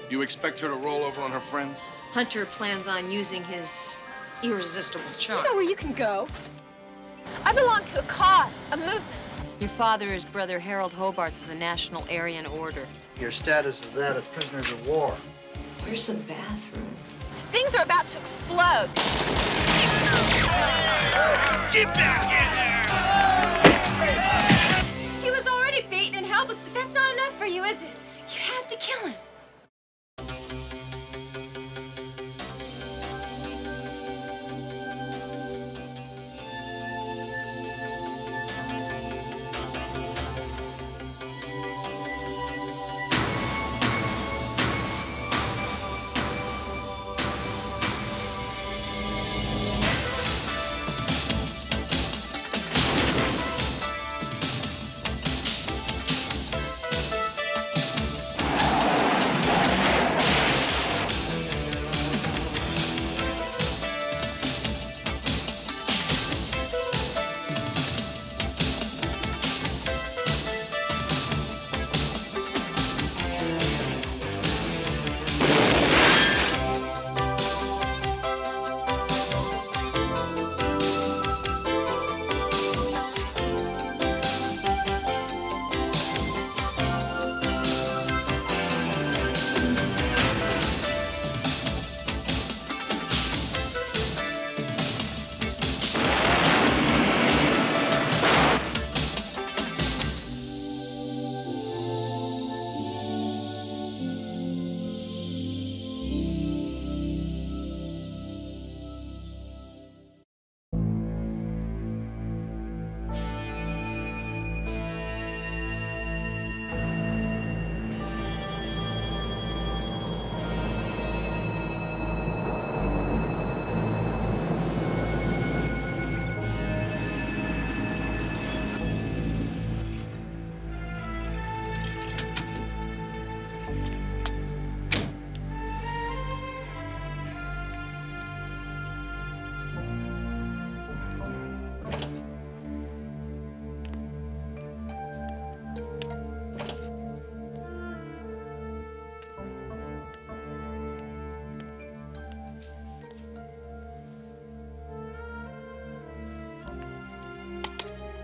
You expect her to roll over on her friends? Hunter plans on using his irresistible charm. You know where you can go. I belong to a cause, a movement. Your father is Brother Harold Hobart's of the National Aryan Order. Your status is that of prisoners of war. Where's the bathroom? Things are about to explode. Get back in there! He was already beaten and helpless, but that's not enough for you, is it? You have to kill him.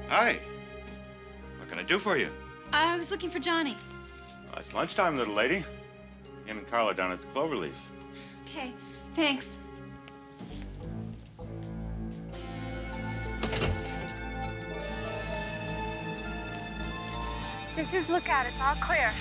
Hi. What can I do for you? I was looking for Johnny. Well, it's lunchtime, little lady. Him and Carl are down at the Cloverleaf. Okay, thanks. This is Lookout. It's all clear.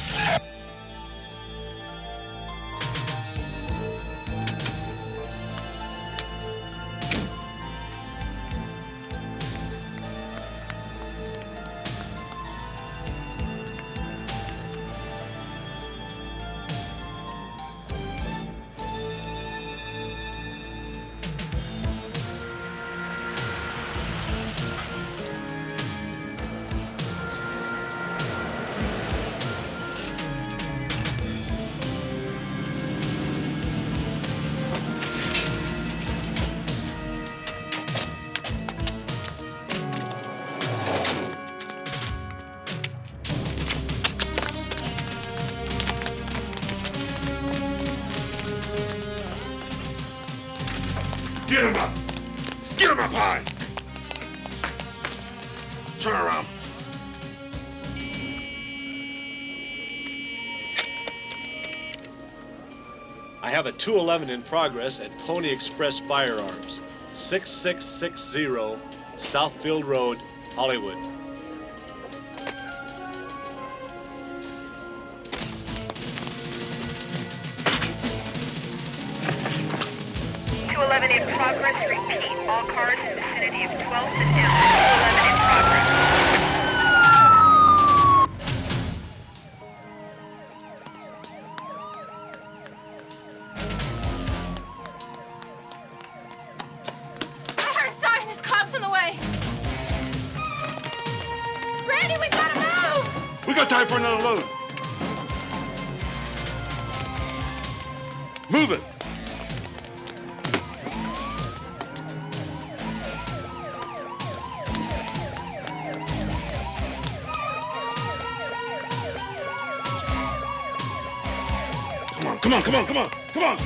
Get him up! Get him up high! Turn around. I have a 211 in progress at Pony Express Firearms, 6660 Southfield Road, Hollywood. In progress, repeat. All cars in the vicinity of 12th and down. 211 in progress. I heard a siren. There's cops in the way. Randy, we gotta move! We got time for another load. Move it! Come on. Come on, come on, come on, come on!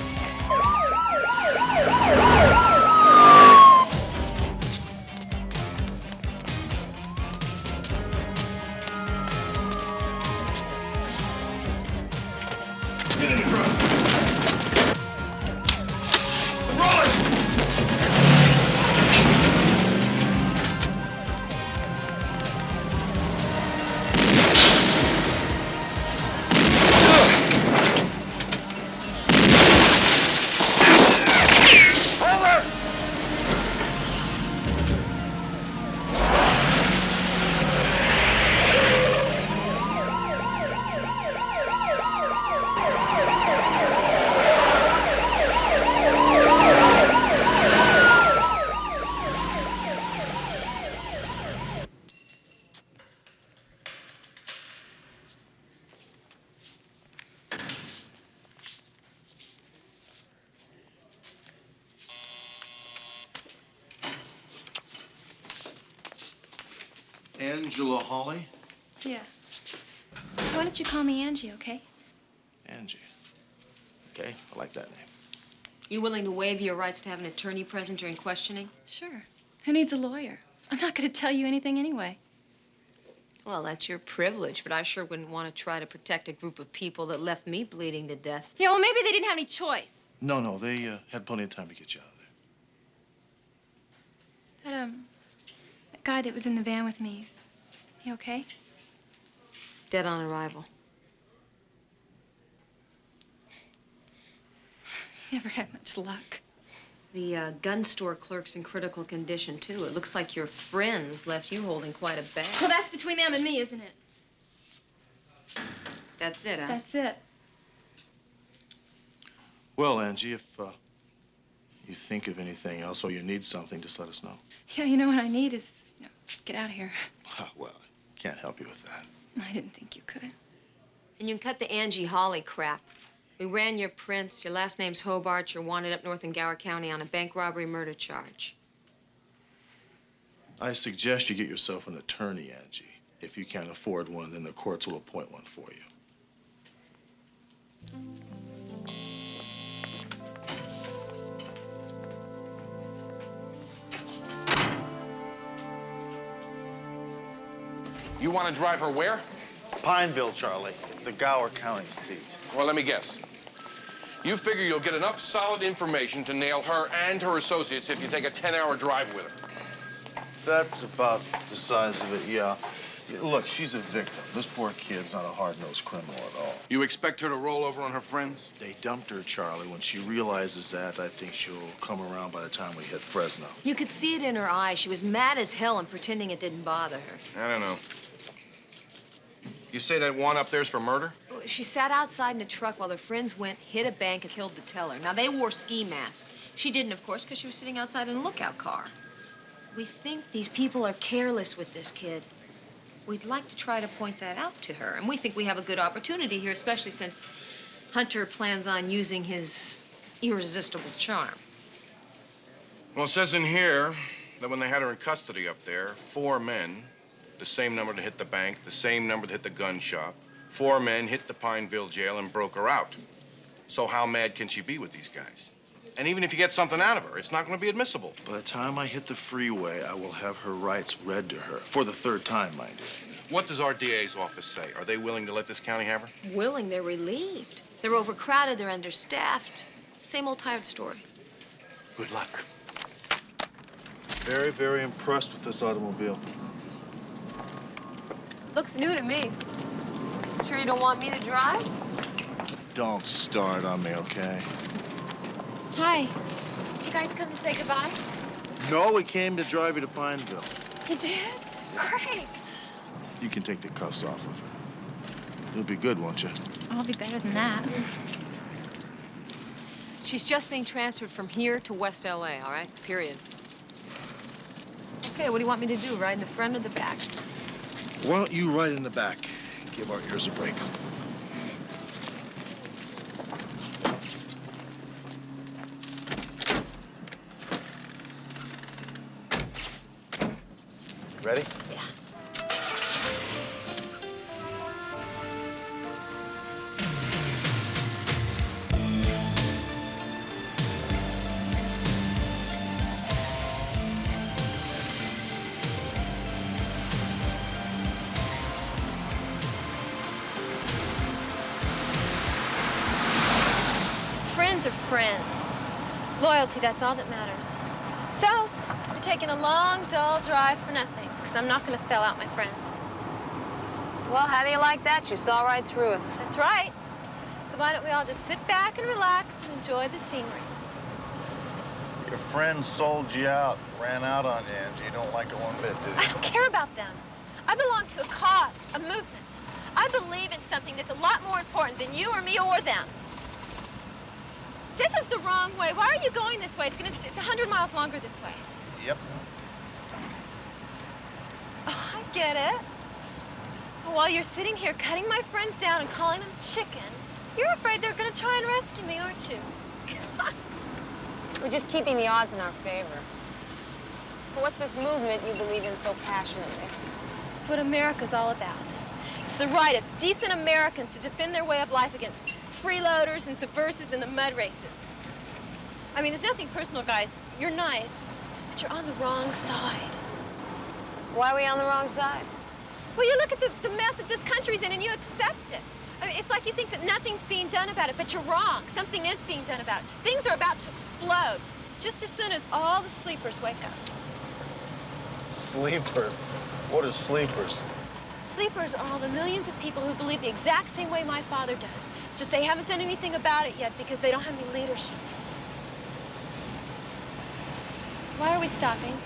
Get in the truck! Roll it! Angela Hawley? Yeah. Why don't you call me Angie, okay? Angie. Okay, I like that name. You willing to waive your rights to have an attorney present during questioning? Sure. Who needs a lawyer? I'm not going to tell you anything anyway. Well, that's your privilege, but I sure wouldn't want to try to protect a group of people that left me bleeding to death. Yeah, well, maybe they didn't have any choice. No, they had plenty of time to get you out of there. That guy that was in the van with me, is he okay? Dead on arrival. Never had much luck. The gun store clerk's in critical condition, too. It looks like your friends left you holding quite a bag. Well, that's between them and me, isn't it? That's it, huh? That's it. Well, Angie, if you think of anything else or you need something, just let us know. Yeah, you know what I need is, get out of here. Well, I can't help you with that. I didn't think you could. And you can cut the Angie Hawley crap. We ran your prints. Your last name's Hobart. You're wanted up north in Gower County on a bank robbery murder charge. I suggest you get yourself an attorney, Angie. If you can't afford one, then the courts will appoint one for you. You want to drive her where? Pineville, Charlie. It's the Gower County seat. Well, let me guess. You figure you'll get enough solid information to nail her and her associates if you take a 10-hour drive with her. That's about the size of it, yeah. Look, she's a victim. This poor kid's not a hard-nosed criminal at all. You expect her to roll over on her friends? They dumped her, Charlie. When she realizes that, I think she'll come around by the time we hit Fresno. You could see it in her eyes. She was mad as hell and pretending it didn't bother her. I don't know. You say that one up there's for murder? She sat outside in a truck while her friends went, hit a bank, and killed the teller. Now, they wore ski masks. She didn't, of course, because she was sitting outside in a lookout car. We think these people are careless with this kid. We'd like to try to point that out to her. And we think we have a good opportunity here, especially since Hunter plans on using his irresistible charm. Well, it says in here that when they had her in custody up there, 4 men, the same number that hit the bank, the same number that hit the gun shop, 4 men hit the Pineville jail and broke her out. So how mad can she be with these guys? And even if you get something out of her, it's not going to be admissible. By the time I hit the freeway, I will have her rights read to her. For the 3rd time, mind you. What does our DA's office say? Are they willing to let this county have her? Willing, they're relieved. They're overcrowded, they're understaffed. Same old tired story. Good luck. Very, very impressed with this automobile. Looks new to me. Sure you don't want me to drive? Don't start on me, okay? Hi. Did you guys come to say goodbye? No, we came to drive you to Pineville. You did? Great. You can take the cuffs off of her. You'll be good, won't you? I'll be better than that. She's just being transferred from here to West LA, all right? Period. Okay, what do you want me to do? Ride in the front or the back? Why don't you ride in the back and give our ears a break? Ready? Yeah. Friends are friends. Loyalty, that's all that matters. So, you're taking a long, dull drive for nothing, because I'm not going to sell out my friends. Well, how do you like that? You saw right through us. That's right. So why don't we all just sit back and relax and enjoy the scenery? Your friends sold you out, ran out on you, Angie. You don't like it one bit, do you? I don't care about them. I belong to a cause, a movement. I believe in something that's a lot more important than you or me or them. This is the wrong way. Why are you going this way? It's 100 miles longer this way. Yep. Oh, I get it. While you're sitting here cutting my friends down and calling them chicken, you're afraid they're going to try and rescue me, aren't you? We're just keeping the odds in our favor. So what's this movement you believe in so passionately? It's what America's all about. It's the right of decent Americans to defend their way of life against freeloaders and subversives and the mud races. I mean, there's nothing personal, guys. You're nice, but you're on the wrong side. Why are we on the wrong side? Well, you look at the mess that this country's in and you accept it. I mean, it's like you think that nothing's being done about it, but you're wrong. Something is being done about it. Things are about to explode just as soon as all the sleepers wake up. Sleepers? What are sleepers? Sleepers are all the millions of people who believe the exact same way my father does. It's just they haven't done anything about it yet because they don't have any leadership. Why are we stopping?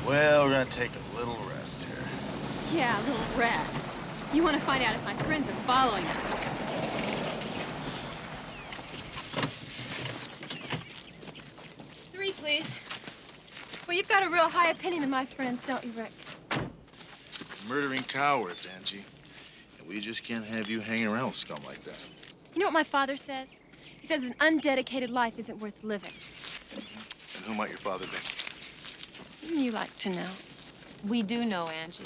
Well, we're gonna take a little rest here. Yeah, a little rest. You want to find out if my friends are following us. Three, please. Well, you've got a real high opinion of my friends, don't you, Rick? Murdering cowards, Angie. And we just can't have you hanging around with scum like that. You know what my father says? He says an undedicated life isn't worth living. And who might your father be? Wouldn't you like to know? We do know, Angie.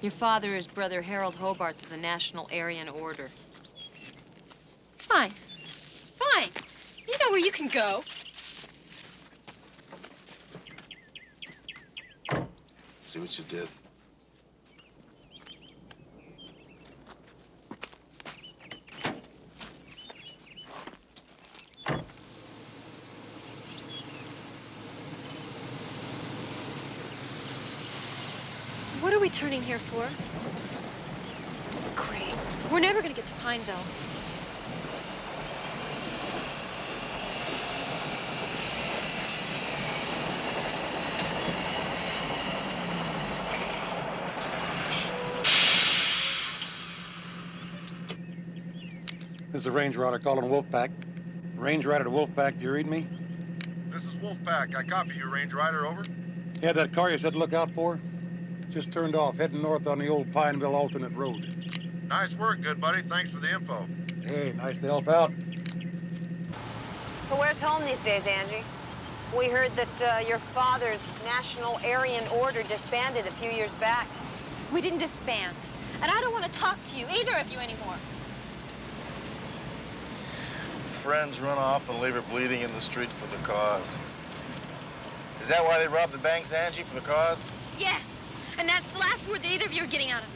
Your father is Brother Harold Hobarts of the National Aryan Order. Fine. Fine. You know where you can go. See what you did. What are we turning here for? Great. We're never gonna get to Pineville. This is a Range Rider calling Wolfpack. Range Rider to Wolfpack, do you read me? This is Wolfpack. I copy you, Range Rider, over. Yeah, that car you said to look out for? Just turned off, heading north on the old Pineville alternate road. Nice work, good buddy. Thanks for the info. Hey, nice to help out. So where's home these days, Angie? We heard that your father's National Aryan Order disbanded a few years back. We didn't disband. And I don't want to talk to you, either of you, anymore. Friends run off and leave her bleeding in the street for the cause. Is that why they robbed the banks, Angie, for the cause? Yes. And that's the last word that either of you are getting out of me.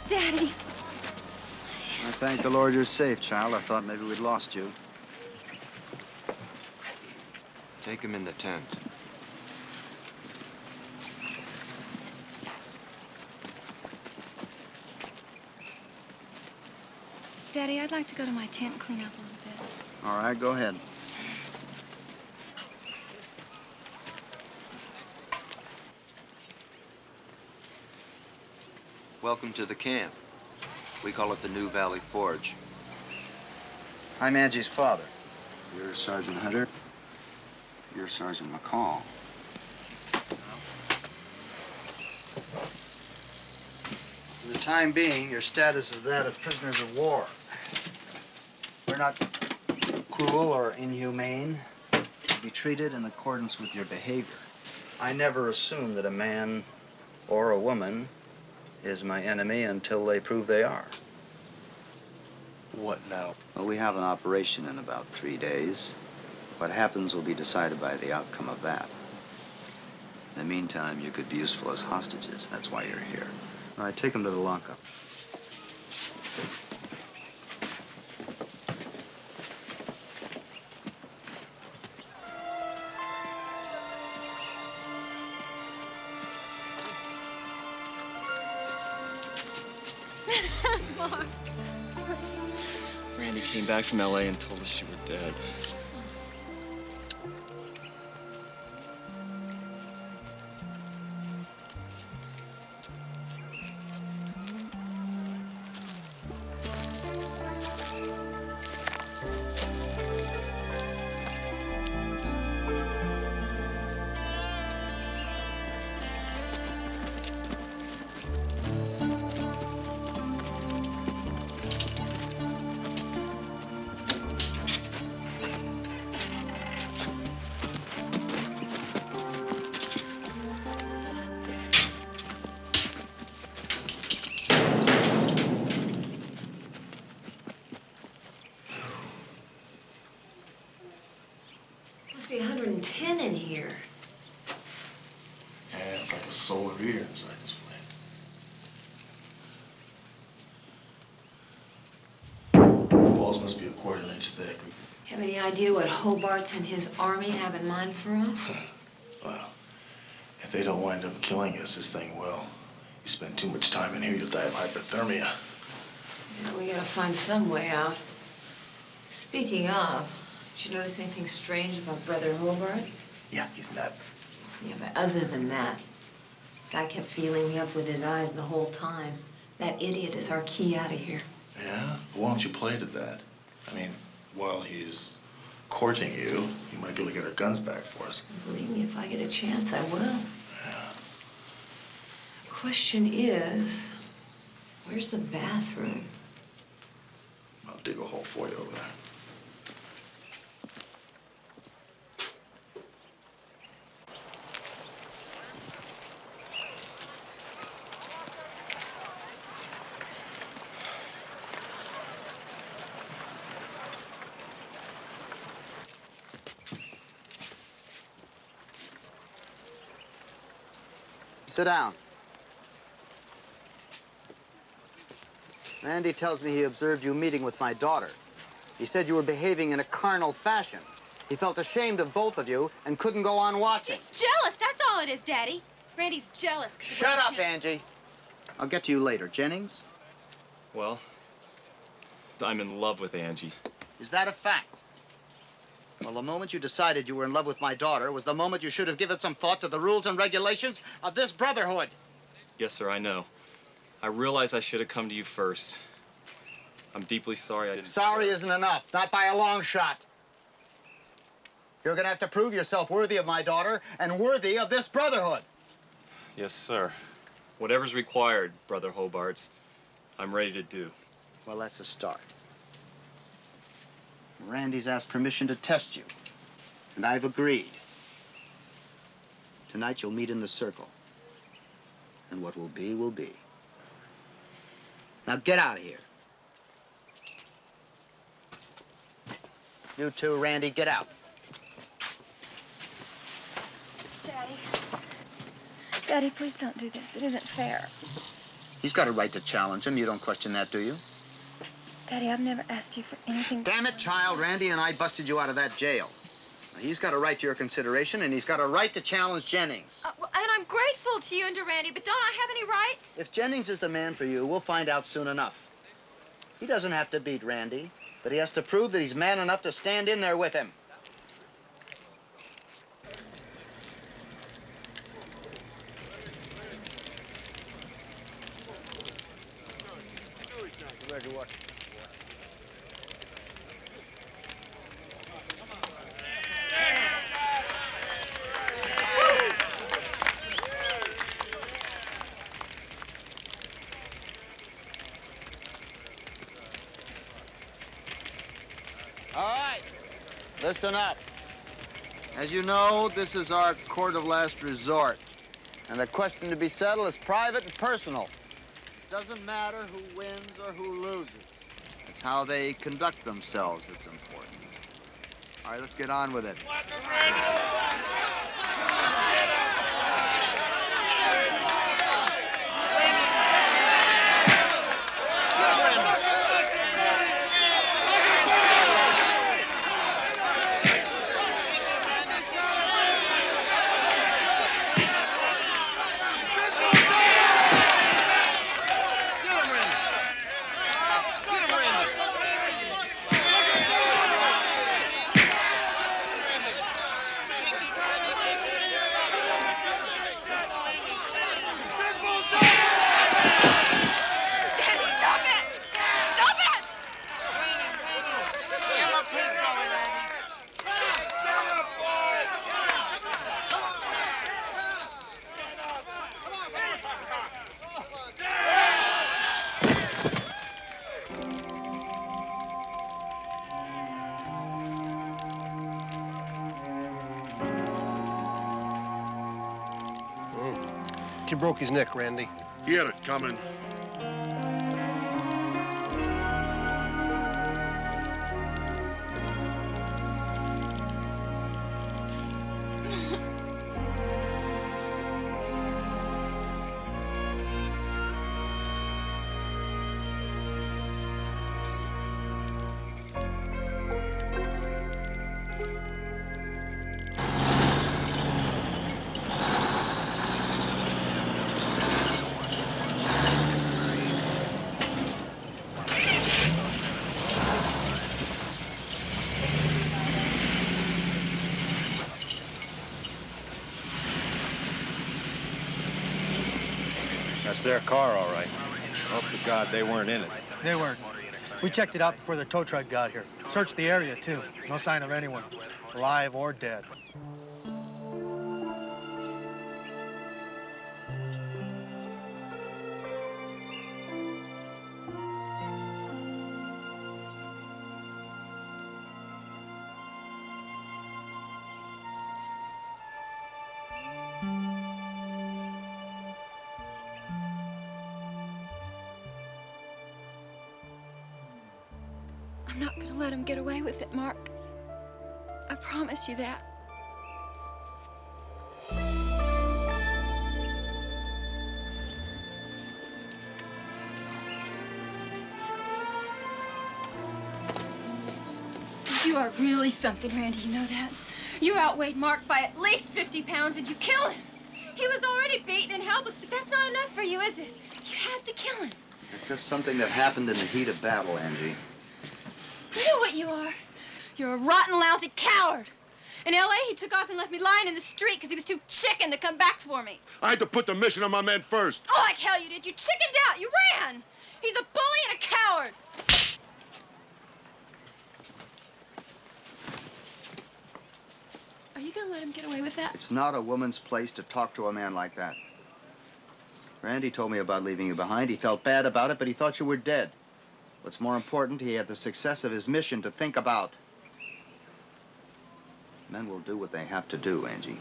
Daddy. I thank the Lord you're safe, child. I thought maybe we'd lost you. Take him in the tent. Daddy, I'd like to go to my tent and clean up a little bit. All right, go ahead. Welcome to the camp. We call it the New Valley Forge. I'm Angie's father. You're Sergeant Hunter. You're Sergeant McCall. For the time being, your status is that of prisoners of war. We're not cruel or inhumane. You'll be treated in accordance with your behavior. I never assume that a man or a woman is my enemy until they prove they are. What now? Well, we have an operation in about 3 days. What happens will be decided by the outcome of that. In the meantime, you could be useful as hostages. That's why you're here. All right, take them to the lockup. Mark. Randy came back from LA and told us you were dead. Must be 110 in here. Yeah, it's like a solar eater inside this place. Walls must be a quarter of an inch thick. Have any idea what Hobart's and his army have in mind for us? Well, if they don't wind up killing us, this thing will. You spend too much time in here, you'll die of hypothermia. Yeah, we gotta find some way out. Speaking of, did you notice anything strange about Brother Hobart? Yeah, he's nuts. Yeah, but other than that, guy kept feeling me up with his eyes the whole time. That idiot is our key out of here. Yeah? Why don't you play to that? I mean, while he's courting you, he might be able to get our guns back for us. Believe me, if I get a chance, I will. Yeah. Question is, where's the bathroom? I'll dig a hole for you over there. Sit down. Randy tells me he observed you meeting with my daughter. He said you were behaving in a carnal fashion. He felt ashamed of both of you and couldn't go on watching. He's jealous, that's all it is, Daddy. Randy's jealous. Shut up, Angie. I'll get to you later. Jennings? Well, I'm in love with Angie. Is that a fact? Well, the moment you decided you were in love with my daughter was the moment you should have given some thought to the rules and regulations of this brotherhood. Yes, sir, I know. I realize I should have come to you first. I'm deeply sorry I didn't... Sorry isn't enough, not by a long shot. You're gonna have to prove yourself worthy of my daughter and worthy of this brotherhood. Yes, sir. Whatever's required, Brother Hobarts, I'm ready to do. Well, that's a start. Randy's asked permission to test you, and I've agreed. Tonight you'll meet in the circle, and what will be, will be. Now get out of here. You too, Randy, get out. Daddy. Daddy, please don't do this. It isn't fair. He's got a right to challenge him. You don't question that, do you? Daddy, I've never asked you for anything. Damn it, child. Randy and I busted you out of that jail. Now, he's got a right to your consideration, and he's got a right to challenge Jennings. Well, and I'm grateful to you and to Randy, but don't I have any rights? If Jennings is the man for you, we'll find out soon enough. He doesn't have to beat Randy, but he has to prove that he's man enough to stand in there with him. All right, listen up. As you know, this is our court of last resort. And the question to be settled is private and personal. It doesn't matter who wins or who loses. It's how they conduct themselves that's important. All right, let's get on with it. You broke his neck, Randy. He had it coming. That's their car, all right. Hope to God they weren't in it. They weren't. We checked it out before the tow truck got here. Searched the area, too. No sign of anyone, alive or dead. I'm not gonna let him get away with it, Mark. I promise you that. You are really something, Randy, you know that? You outweighed Mark by at least 50 pounds and you killed him. He was already beaten and helpless, but that's not enough for you, is it? You had to kill him. It's just something that happened in the heat of battle, Angie. You know what you are? You're a rotten, lousy coward. In L.A., he took off and left me lying in the street because he was too chicken to come back for me. I had to put the mission on my men first. Oh, like hell you did. You chickened out. You ran. He's a bully and a coward. Are you going to let him get away with that? It's not a woman's place to talk to a man like that. Randy told me about leaving you behind. He felt bad about it, but he thought you were dead. What's more important, he had the success of his mission to think about. Men will do what they have to do, Angie.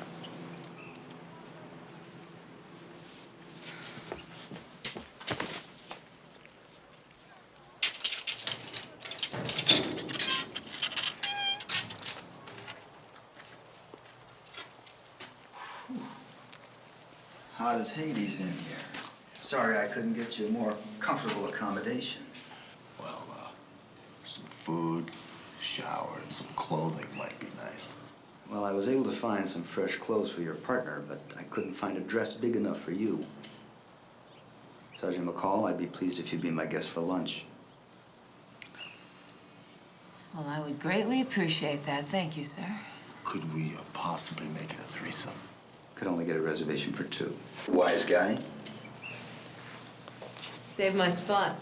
Hot as Hades in here. Sorry I couldn't get you a more comfortable accommodation. Well, some food, shower, and some clothing might be nice. Well, I was able to find some fresh clothes for your partner, but I couldn't find a dress big enough for you. Sergeant McCall, I'd be pleased if you'd be my guest for lunch. Well, I would greatly appreciate that. Thank you, sir. Could we possibly make it a threesome? Could only get a reservation for 2. Wise guy? Save my spot.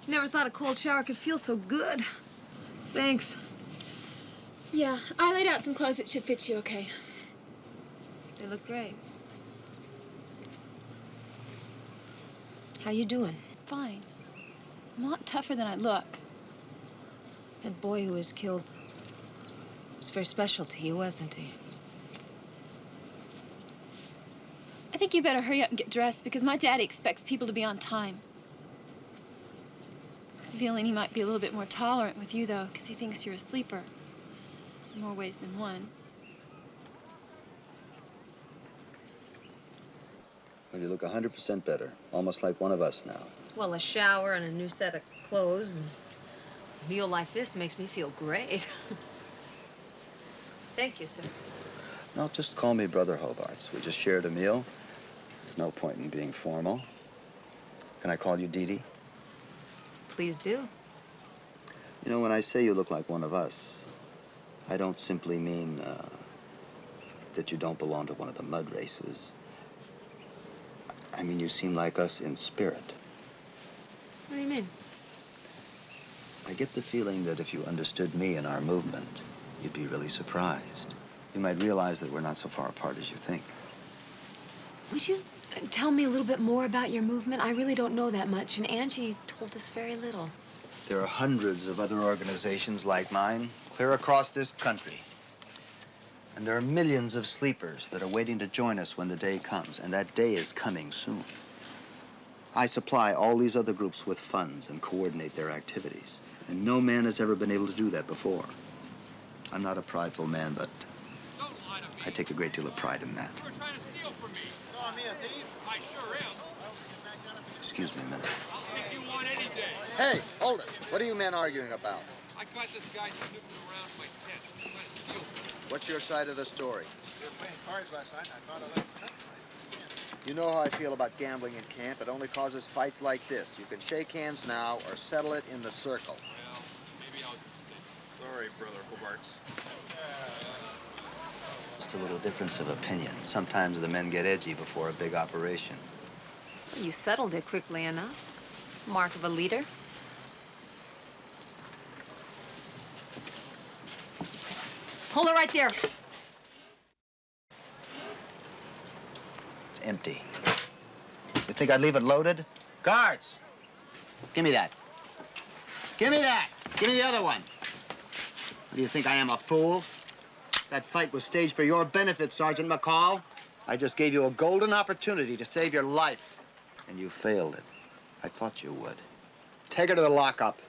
Never thought a cold shower could feel so good. Thanks. Yeah, I laid out some clothes that should fit you okay. They look great. How you doing? Fine. I'm a lot tougher than I look. That boy who was killed was very special to you, wasn't he? I think you better hurry up and get dressed because my daddy expects people to be on time. I'm feeling he might be a little bit more tolerant with you, though, because he thinks you're a sleeper. In more ways than one. Well, you look 100% better. Almost like one of us now. Well, a shower and a new set of clothes and a meal like this makes me feel great. Thank you, sir. No, just call me Brother Hobarts. We just shared a meal. There's no point in being formal. Can I call you Dee Dee? Please do. You know, when I say you look like one of us, I don't simply mean that you don't belong to one of the mud races. I mean, you seem like us in spirit. What do you mean? I get the feeling that if you understood me and our movement, you'd be really surprised. You might realize that we're not so far apart as you think. Would you tell me a little bit more about your movement? I really don't know that much, and Angie told us very little. There are hundreds of other organizations like mine clear across this country. And there are millions of sleepers that are waiting to join us when the day comes, and that day is coming soon. I supply all these other groups with funds and coordinate their activities, and no man has ever been able to do that before. I'm not a prideful man, but I take a great deal of pride in that. You're trying to steal from me. Calling me a thief? I sure am. Excuse me a minute. I'll take you one any day. Hey, hold it. What are you men arguing about? I caught this guy snooping around my tent, trying to steal from me. What's your side of the story? We were playing cards last night, and I thought I left the country. You know how I feel about gambling in camp. It only causes fights like this. You can shake hands now or settle it in the circle. Well, maybe I was mistaken. Sorry, Brother Hobarts. Just a little difference of opinion. Sometimes the men get edgy before a big operation. You settled it quickly enough. Mark of a leader. Hold it right there. It's empty. You think I'd leave it loaded? Guards! Give me that. Give me that! Give me the other one. What, do you think I am, a fool? That fight was staged for your benefit, Sergeant McCall. I just gave you a golden opportunity to save your life, and you failed it. I thought you would. Take her to the lockup.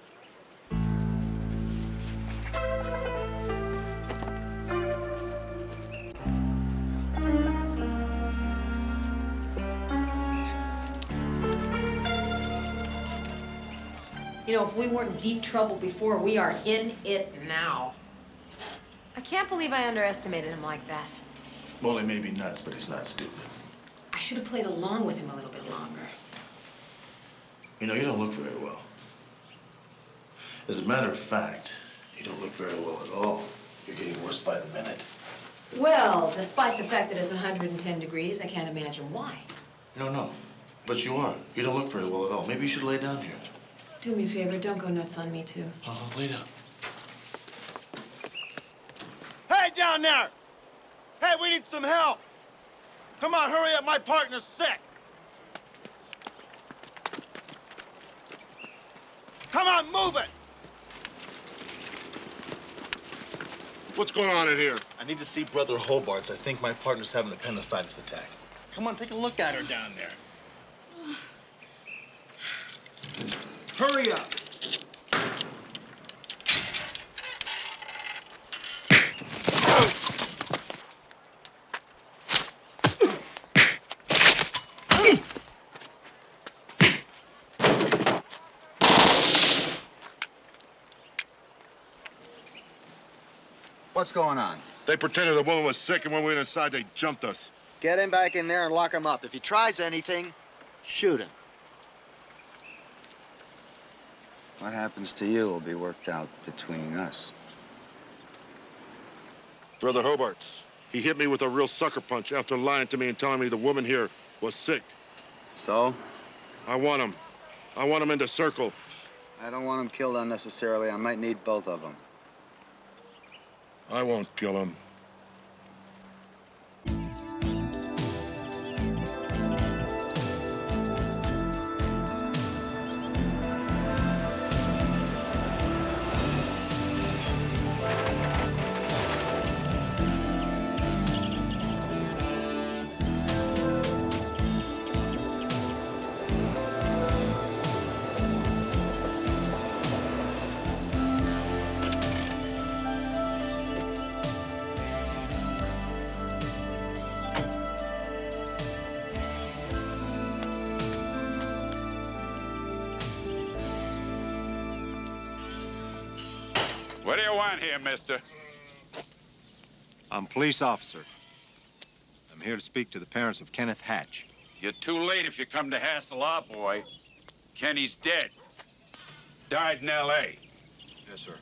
You know, if we weren't in deep trouble before, we are in it now. I can't believe I underestimated him like that. Well, he may be nuts, but he's not stupid. I should have played along with him a little bit longer. You know, you don't look very well. As a matter of fact, you don't look very well at all. You're getting worse by the minute. Well, despite the fact that it's 110 degrees, I can't imagine why. No, but you aren't. You don't look very well at all. Maybe you should lay down here. Do me a favor, don't go nuts on me, too. Lay down. Hey, down there! Hey, we need some help! Come on, hurry up, my partner's sick! Come on, move it! What's going on in here? I need to see Brother Hobarts. I think my partner's having an appendicitis attack. Come on, take a look at her down there. Hurry up! What's going on? They pretended the woman was sick, and when we went inside, they jumped us. Get him back in there and lock him up. If he tries anything, shoot him. What happens to you will be worked out between us. Brother Hobart's. He hit me with a real sucker punch after lying to me and telling me the woman here was sick. So? I want him. I want him in the circle. I don't want him killed unnecessarily. I might need both of them. I won't kill him. What do you want here, mister? I'm a police officer. I'm here to speak to the parents of Kenneth Hatch. You're too late if you come to hassle our boy. Kenny's dead. Died in L.A. Yes, sir.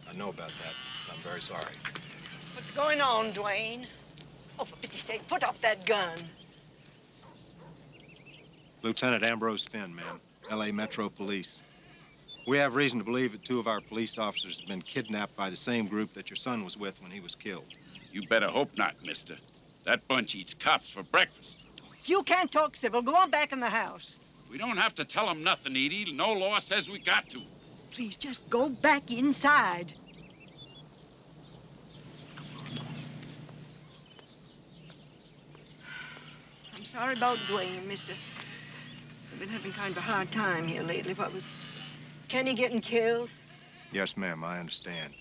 I know about that. I'm very sorry. What's going on, Dwayne? Oh, for pity's sake, put up that gun. Lieutenant Ambrose Finn, ma'am. L.A. Metro Police. We have reason to believe that two of our police officers have been kidnapped by the same group that your son was with when he was killed. You better hope not, mister. That bunch eats cops for breakfast. If you can't talk civil, go on back in the house. We don't have to tell them nothing, Edie. No law says we got to. Please, just go back inside. I'm sorry about Dwayne, mister. I've been having kind of a hard time here lately. What with Kenny getting killed? Yes, ma'am, I understand.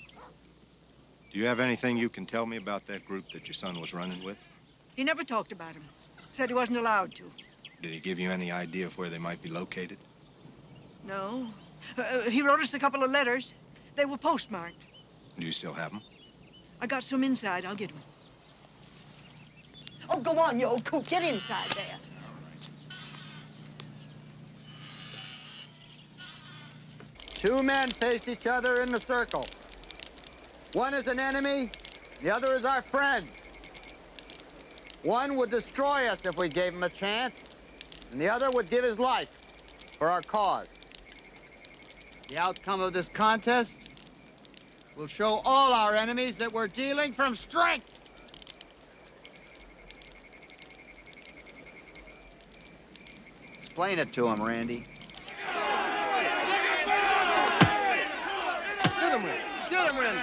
Do you have anything you can tell me about that group that your son was running with? He never talked about him. Said he wasn't allowed to. Did he give you any idea of where they might be located? No. He wrote us a couple of letters. They were postmarked. Do you still have them? I got some inside. I'll get them. Oh, go on, you old coot. Get inside there. Two men face each other in the circle. One is an enemy, the other is our friend. One would destroy us if we gave him a chance, and the other would give his life for our cause. The outcome of this contest will show all our enemies that we're dealing from strength. Explain it to him, Randy. Get him, Randy. Get him, Randy.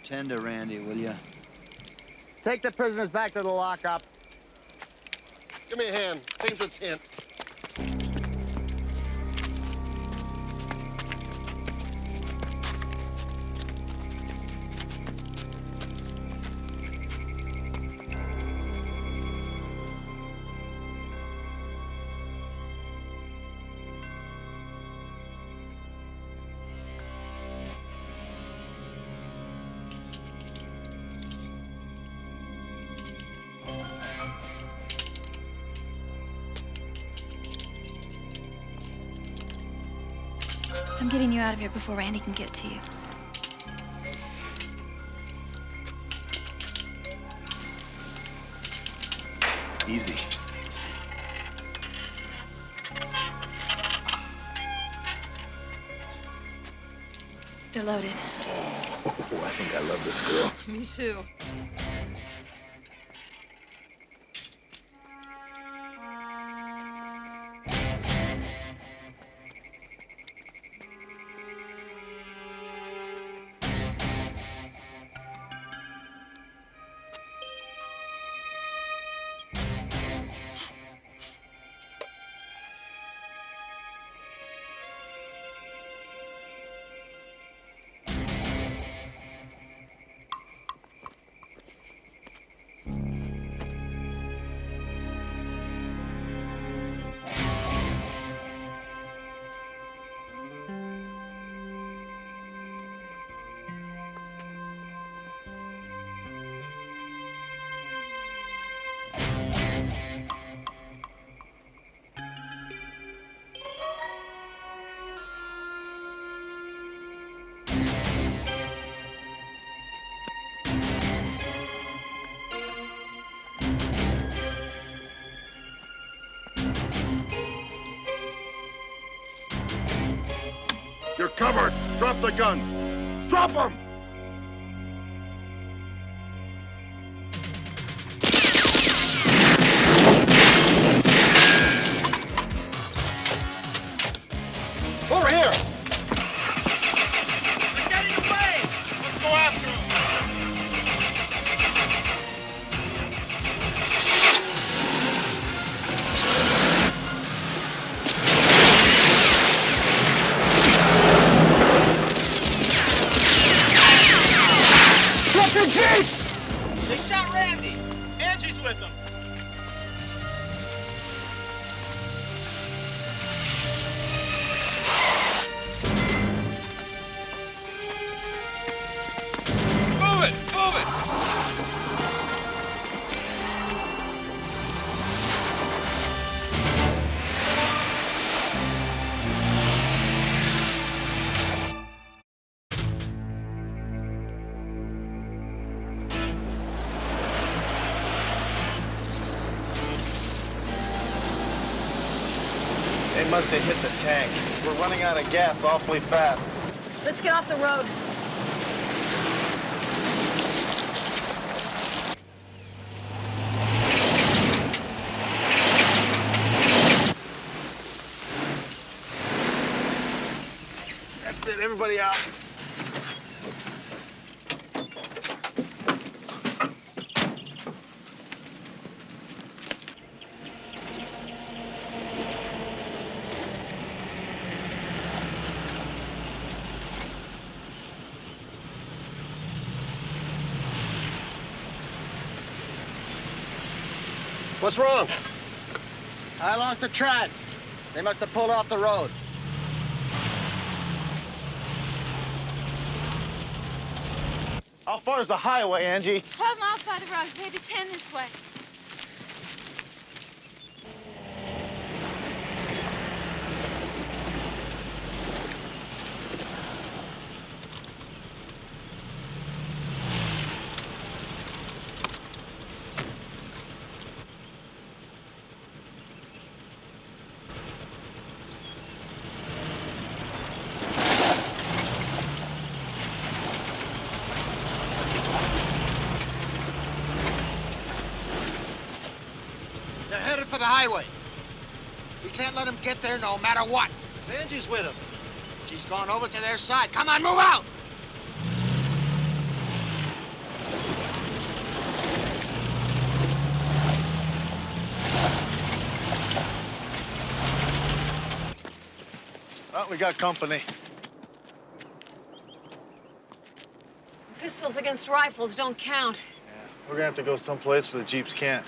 Tend to Randy, will you? Take the prisoners back to the lockup. Give me a hand. Take him to the tent. I'm getting you out of here before Randy can get to you. Easy. They're loaded. Oh, I think I love this girl. Me too. You're covered. Drop the guns. Drop them! Over here! They're getting away! Let's go after them! Drop your jeep! They shot Randy. Angie's with them. Move it! Move it! They must have hit the tank. We're running out of gas awfully fast. Let's get off the road. That's it, everybody out. What's wrong? I lost the trads. They must have pulled off the road. How far is the highway, Angie? 12 miles by the road, maybe 10 this way. They're headed for the highway. We can't let them get there no matter what. Angie's with them. She's gone over to their side. Come on, move out! Oh, we got company. Pistols against rifles don't count. We're gonna have to go someplace where the jeeps can't.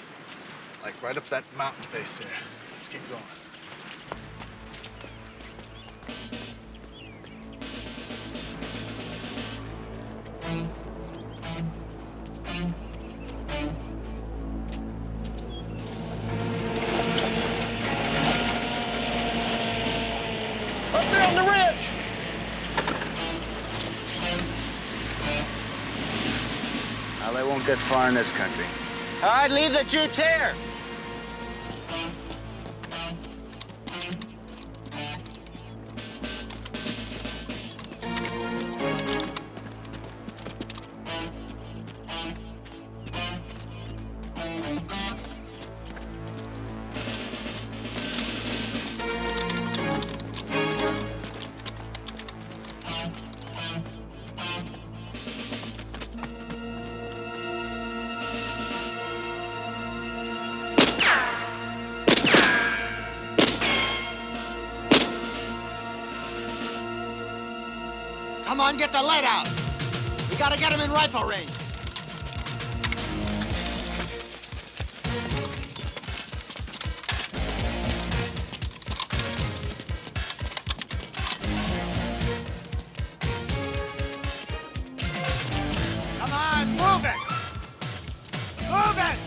Like right up that mountain face there. Let's keep going. Up there on the ridge! Now, they won't get far in this country. All right, leave the jeeps here. Come on, get the lead out. We gotta get him in rifle range. Come on, move it! Move it!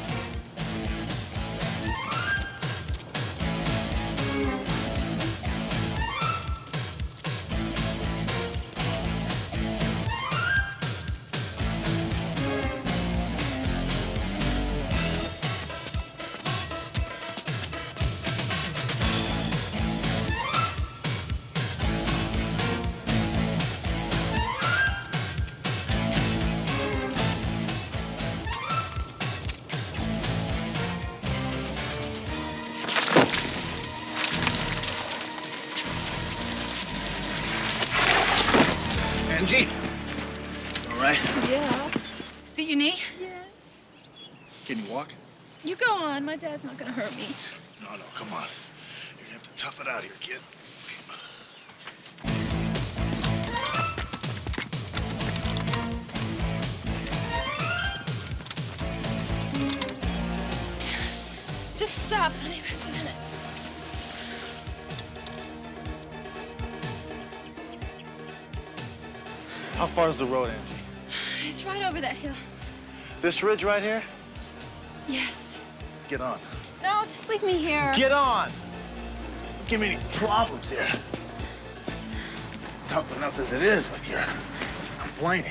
Angie. All right? Yeah. See your knee? Yes. Can you walk? You go on. My dad's not gonna hurt me. No, come on. You're gonna have to tough it out here, kid. Just stop. Let me rest a minute. How far is the road, Angie? It's right over that hill. This ridge right here? Yes. Get on. No, just leave me here. Get on! Give me any problems here. Tough enough as it is with your complaining.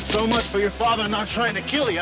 So much for your father not trying to kill you.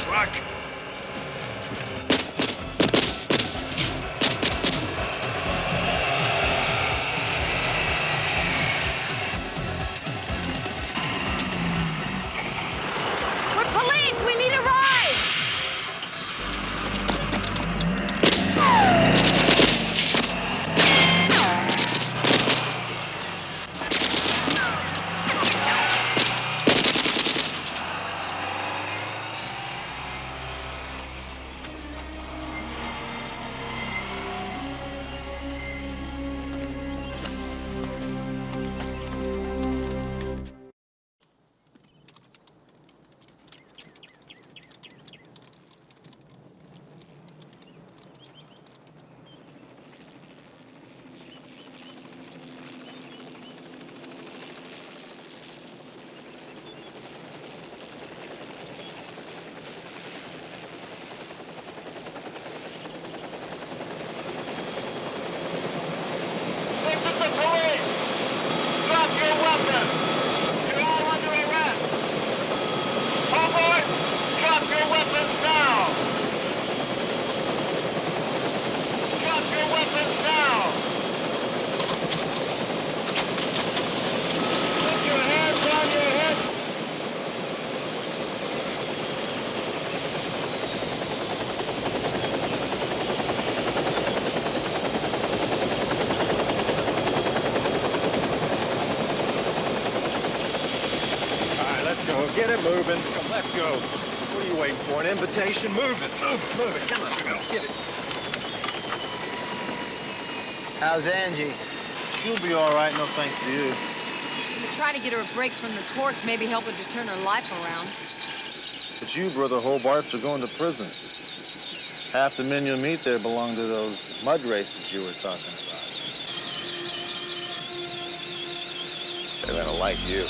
Truck. We're police! We need a ride! Get it moving. Come, let's go. What are you waiting for? An invitation? Move it. Move it. Come on, go. Get it. How's Angie? She'll be all right, no thanks to you. We're trying to get her a break from the courts, maybe help her to turn her life around. But you, Brother Hobarts, are going to prison. Half the men you'll meet there belong to those mud races you were talking about. They're gonna like you.